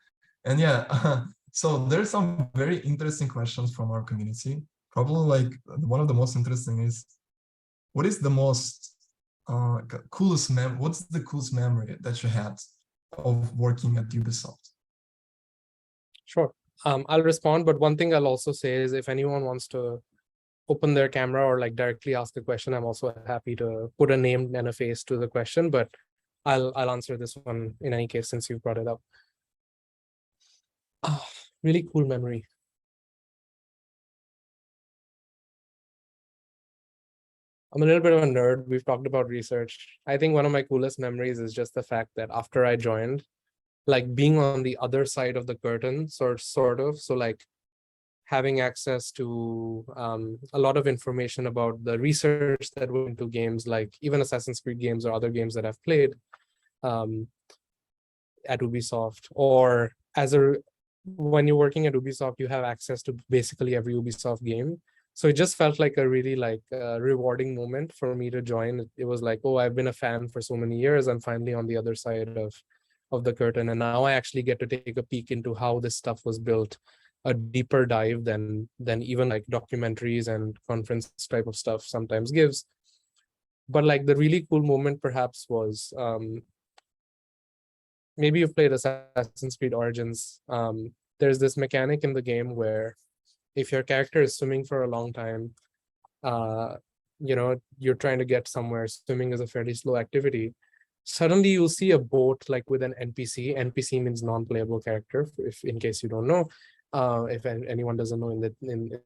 And yeah, so there's some very interesting questions from our community. Probably like one of the most interesting is, what is the most what's the coolest memory that you had of working at Ubisoft? Sure. I'll respond, but one thing I'll also say is, if anyone wants to open their camera or like directly ask a question, I'm also happy to put a name and a face to the question, but I'll answer this one in any case since you brought it up. Really cool memory. I'm a little bit of a nerd. We've talked about research. I think one of my coolest memories is just the fact that after I joined, like being on the other side of the curtain, sort of. So like having access to a lot of information about the research that went into games, like even Assassin's Creed games or other games that I've played at Ubisoft, or when you're working at Ubisoft, you have access to basically every Ubisoft game. So it just felt like a really rewarding moment for me to join. It was like, oh, I've been a fan for so many years. I'm finally on the other side of the curtain. And now I actually get to take a peek into how this stuff was built, a deeper dive than even like documentaries and conference type of stuff sometimes gives. But like the really cool moment perhaps was, maybe you've played Assassin's Creed Origins. There's this mechanic in the game where if your character is swimming for a long time, you're trying to get somewhere. Swimming is a fairly slow activity. Suddenly you'll see a boat like with an NPC. NPC means non-playable character, if in case you don't know, if anyone doesn't know in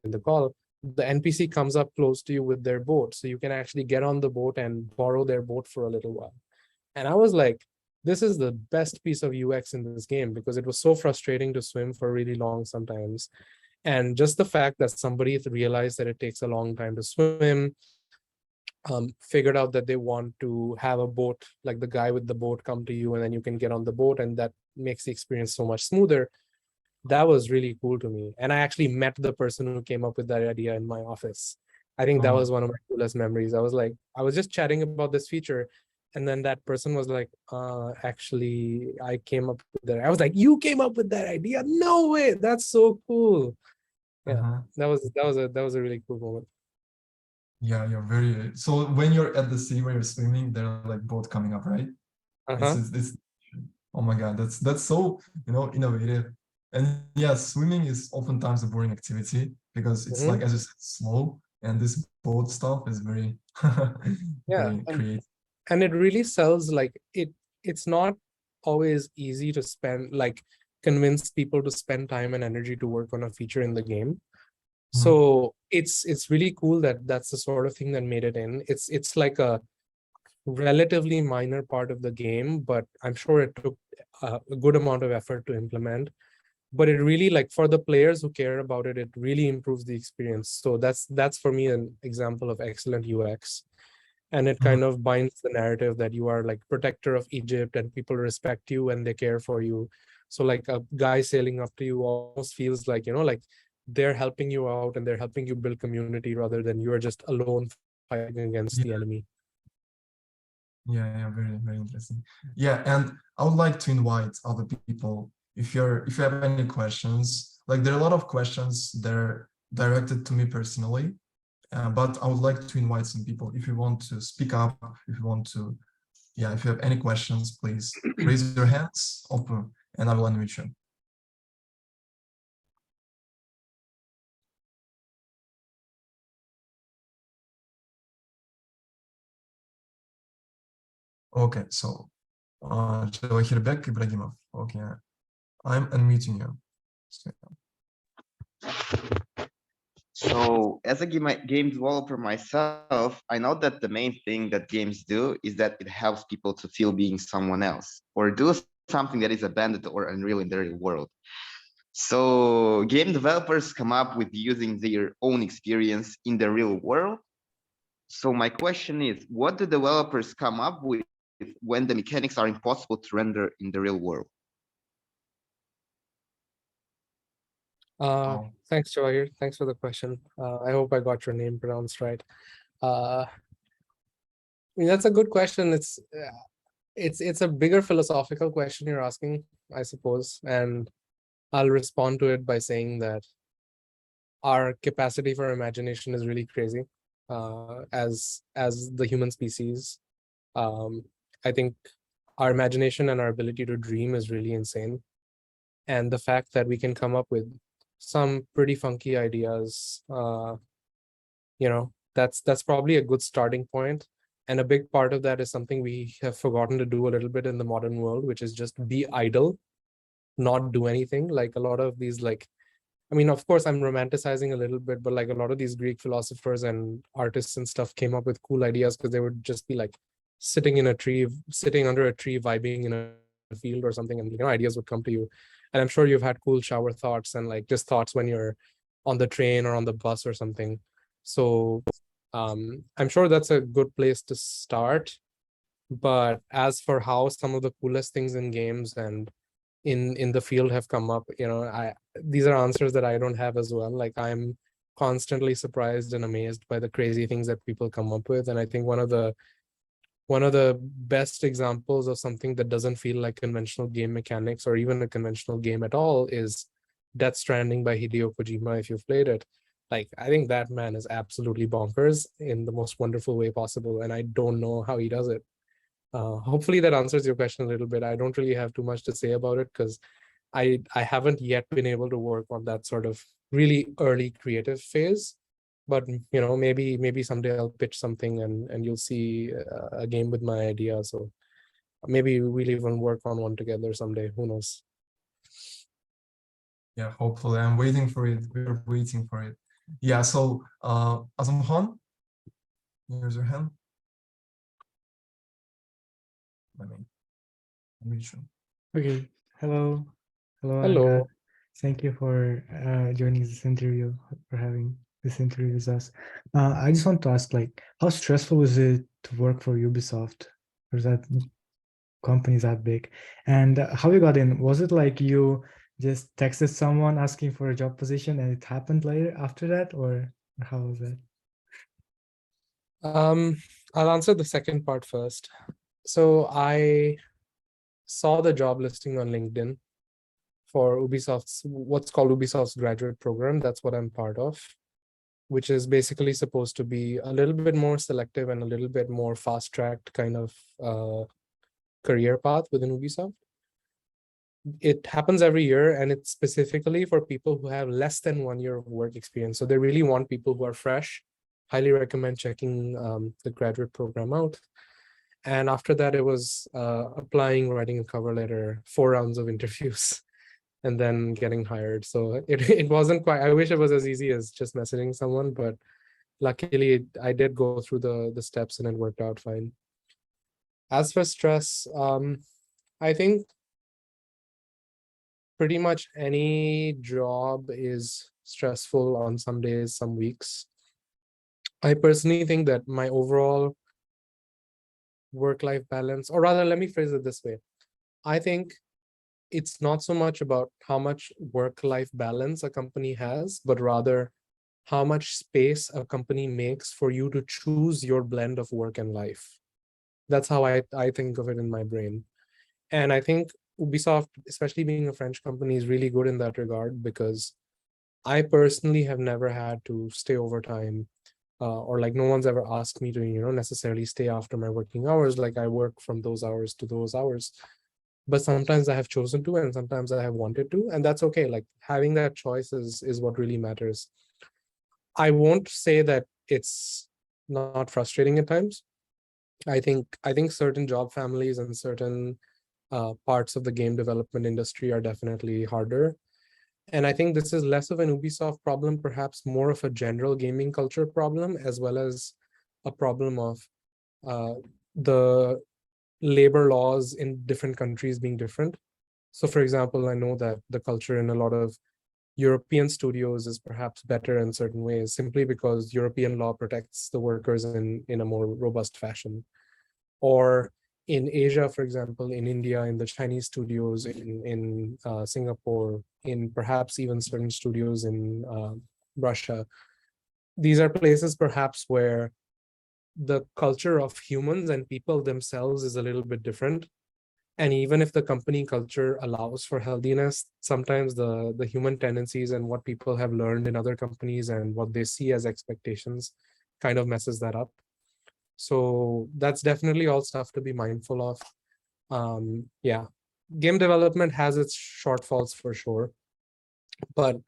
the call, the NPC comes up close to you with their boat. So you can actually get on the boat and borrow their boat for a little while. And I was like, this is the best piece of UX in this game, because it was so frustrating to swim for really long sometimes. And just the fact that somebody realized that it takes a long time to swim, figured out that they want to have a boat, like the guy with the boat come to you, and then you can get on the boat, and that makes the experience so much smoother. That was really cool to me. And I actually met the person who came up with that idea in my office. I think that was one of my coolest memories. I was just chatting about this feature, and then that person was like, actually, I came up with that. I was like, you came up with that idea? No way, that's so cool. Yeah, that was a really cool moment. Yeah, you're very, so when you're at the sea where you're swimming, there are like boat coming up, right? It's oh my God, that's so, innovative. And yeah, swimming is oftentimes a boring activity because it's like, as you said, slow, and this boat stuff is very Yeah, very creative. and it really sells, like it's not always easy to convince people to spend time and energy to work on a feature in the game. So it's really cool that that's the sort of thing that made it in. It's like a relatively minor part of the game, but I'm sure it took a good amount of effort to implement. But it really, like, for the players who care about it, it really improves the experience. So that's for me an example of excellent UX. And it kind of binds the narrative that you are like protector of Egypt and people respect you and they care for you. So like a guy sailing up to you almost feels like, like they're helping you out and they're helping you build community rather than you are just alone fighting against the enemy. Yeah, very, very interesting. Yeah, and I would like to invite other people, if you have any questions. Like, there are a lot of questions that are directed to me personally, but I would like to invite some people. If you want to speak up, if you want to, yeah, if you have any questions, please raise your hands, open, and I will unmute you. Okay, so Jawahir Ibrahimov. Okay, I'm unmuting you. So, as a game developer myself, I know that the main thing that games do is that it helps people to feel being someone else or do something that is abandoned or unreal in the real world. So, game developers come up with using their own experience in the real world. So, my question is, what do developers come up with when the mechanics are impossible to render in the real world? Thanks, Jawahir. Thanks for the question. I hope I got your name pronounced right. I mean, that's a good question. It's a bigger philosophical question you're asking, I suppose, and I'll respond to it by saying that our capacity for imagination is really crazy. As the human species, I think our imagination and our ability to dream is really insane, and the fact that we can come up with some pretty funky ideas, that's probably a good starting point. And a big part of that is something we have forgotten to do a little bit in the modern world, which is just be idle, not do anything. Like a lot of these, like, I mean, of course, I'm romanticizing a little bit, but like a lot of these Greek philosophers and artists and stuff came up with cool ideas because they would just be like sitting under a tree, vibing in a field or something, and ideas would come to you. And I'm sure you've had cool shower thoughts and like just thoughts when you're on the train or on the bus or something. So I'm sure that's a good place to start. But as for how some of the coolest things in games and in the field have come up, these are answers that I don't have as well. Like, I'm constantly surprised and amazed by the crazy things that people come up with. And I think one of the best examples of something that doesn't feel like conventional game mechanics or even a conventional game at all is Death Stranding by Hideo Kojima, if you've played it. Like, I think that man is absolutely bonkers in the most wonderful way possible, and I don't know how he does it. Hopefully that answers your question a little bit. I don't really have too much to say about it because I haven't yet been able to work on that sort of really early creative phase. But maybe someday I'll pitch something and you'll see a game with my idea. So maybe we'll even work on one together someday. Who knows? Yeah, hopefully. I'm waiting for it. We're waiting for it. Yeah, so Azamhan, here's your hand. Let me reach you. Okay. Hello. Hello, Angad. Hello. Thank you for joining this interview, for having this interview with us. I just want to ask, like, how stressful is it to work for Ubisoft? Or that company that big? And how you got in? Was it like you just texted someone asking for a job position and it happened later after that, or how was that? I'll answer the second part first. So I saw the job listing on LinkedIn for Ubisoft's, what's called Ubisoft's graduate program. That's what I'm part of, which is basically supposed to be a little bit more selective and a little bit more fast-tracked kind of career path within Ubisoft. It happens every year, and it's specifically for people who have less than 1 year of work experience. So they really want people who are fresh. Highly recommend checking the graduate program out. And after that, it was applying, writing a cover letter, 4 rounds of interviews, and then getting hired. So it wasn't quite, I wish it was as easy as just messaging someone, but luckily I did go through the steps and it worked out fine. As for stress, I think pretty much any job is stressful on some days, some weeks. I personally think that my overall work-life balance, or rather, let me phrase it this way. I think it's not so much about how much work-life balance a company has, but rather how much space a company makes for you to choose your blend of work and life. That's how I think of it in my brain. And I think Ubisoft, especially being a French company, is really good in that regard, because I personally have never had to stay overtime, or like no one's ever asked me to, necessarily stay after my working hours. Like I work from those hours to those hours. But sometimes I have chosen to, and sometimes I have wanted to, and that's okay. Like having that choice is what really matters. I won't say that it's not frustrating at times. I think certain job families and certain parts of the game development industry are definitely harder. And I think this is less of an Ubisoft problem, perhaps more of a general gaming culture problem, as well as a problem of the labor laws in different countries being different. So for example, I know that the culture in a lot of European studios is perhaps better in certain ways, simply because European law protects the workers in a more robust fashion. Or in Asia, for example, in India, in the Chinese studios, in Singapore, in perhaps even certain studios in Russia. These are places perhaps where the culture of humans and people themselves is a little bit different. And even if the company culture allows for healthiness, sometimes the human tendencies and what people have learned in other companies and what they see as expectations kind of messes that up. So that's definitely all stuff to be mindful of. Yeah, game development has its shortfalls for sure, but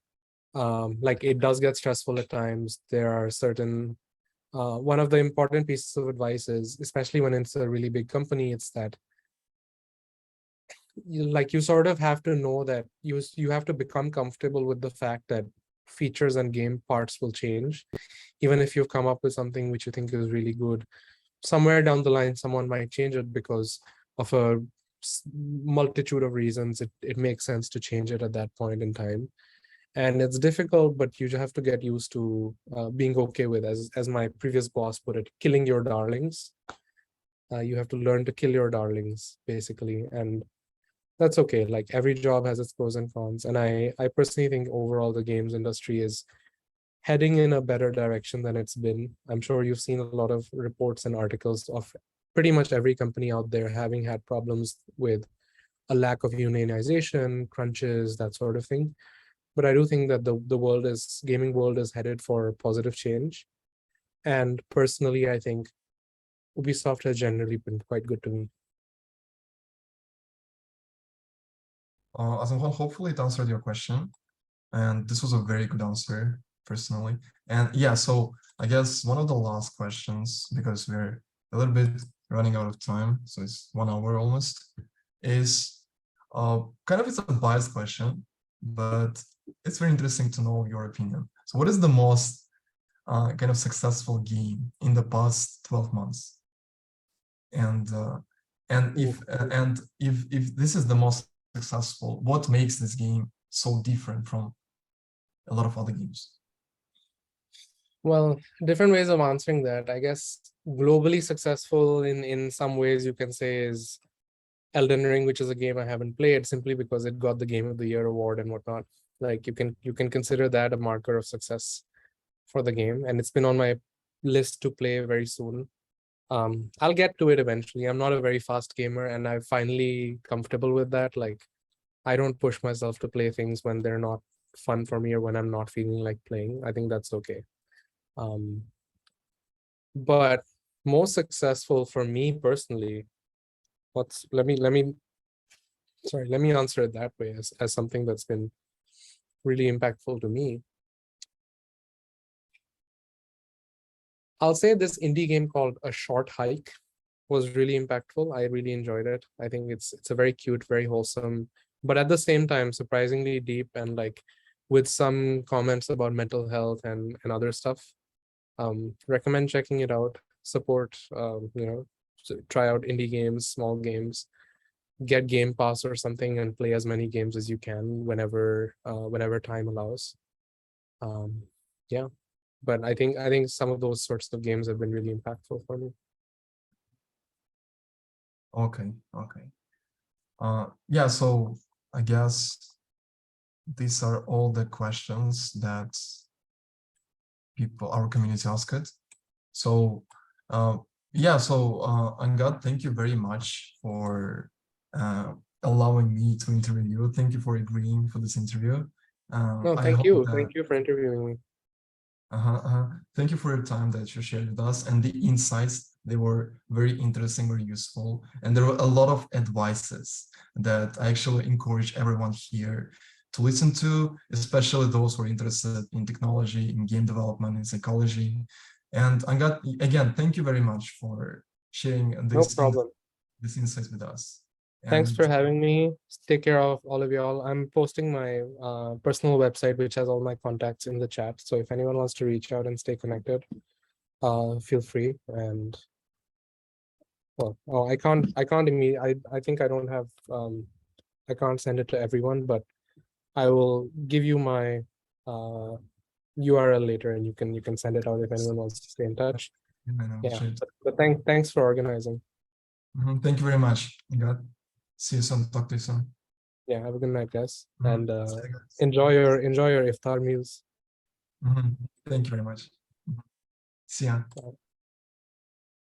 like it does get stressful at times. There are certain, one of the important pieces of advice is, especially when it's a really big company, it's that you sort of have to know that you have to become comfortable with the fact that features and game parts will change. Even if you've come up with something which you think is really good, somewhere down the line someone might change it because of a multitude of reasons. It makes sense to change it at that point in time, and it's difficult, but you just have to get used to being okay with, as my previous boss put it, killing your darlings. You have to learn to kill your darlings, basically, and that's okay. Like every job has its pros and cons, and I personally think overall the games industry is heading in a better direction than it's been. I'm sure you've seen a lot of reports and articles of pretty much every company out there having had problems with a lack of unionization, crunches, that sort of thing. But I do think that the gaming world is headed for positive change. And personally, I think Ubisoft has generally been quite good to me. Azamhan, hopefully it answered your question. And this was a very good answer, personally. And yeah, so I guess one of the last questions, because we're a little bit running out of time, so it's 1 hour almost, is kind of, it's a biased question, but it's very interesting to know your opinion. So what is the most kind of successful game in the past 12 months? And if this is the most successful, what makes this game so different from a lot of other games? Well, different ways of answering that. I guess globally successful in some ways you can say is Elden Ring, which is a game I haven't played simply because it got the Game of the Year award and whatnot. Like you can consider that a marker of success for the game, and it's been on my list to play very soon. I'll get to it eventually. I'm not a very fast gamer, and I'm finally comfortable with that. Like I don't push myself to play things when they're not fun for me or when I'm not feeling like playing. I think that's okay. But most successful for me personally, let me answer it that way as something that's been really impactful to me. I'll say this indie game called A Short Hike was really impactful. I really enjoyed it. I think it's a very cute, very wholesome, but at the same time surprisingly deep, and like with some comments about mental health and other stuff. Recommend checking it out. Support, try out indie games, small games. Get Game Pass or something and play as many games as you can whenever time allows. Yeah, but I think some of those sorts of games have been really impactful for me. Okay. Yeah, so I guess these are all the questions that our community asked. So Angad, thank you very much for allowing me to interview you. Thank you for agreeing for this interview. No, I thank hope you. that, Thank you for interviewing me. Thank you for your time that you shared with us, and the insights. They were very interesting, very useful, and there were a lot of advices that I actually encourage everyone here to listen to, especially those who are interested in technology, in game development, in psychology. And Angad, again, thank you very much for sharing No problem. this insights with us. Thanks And for having me. Take care of all of y'all. I'm posting my personal website, which has all my contacts in the chat. So if anyone wants to reach out and stay connected, feel free. And well, I can't I think I don't have I can't send it to everyone, but I will give you my URL later, and you can send it out if anyone wants to stay in touch. Yeah, but thanks for organizing. Thank you very much, Angad. See you soon. Talk to you soon. Yeah, have a good night, guys, and enjoy your iftar meals. Thank you very much. See ya. Bye.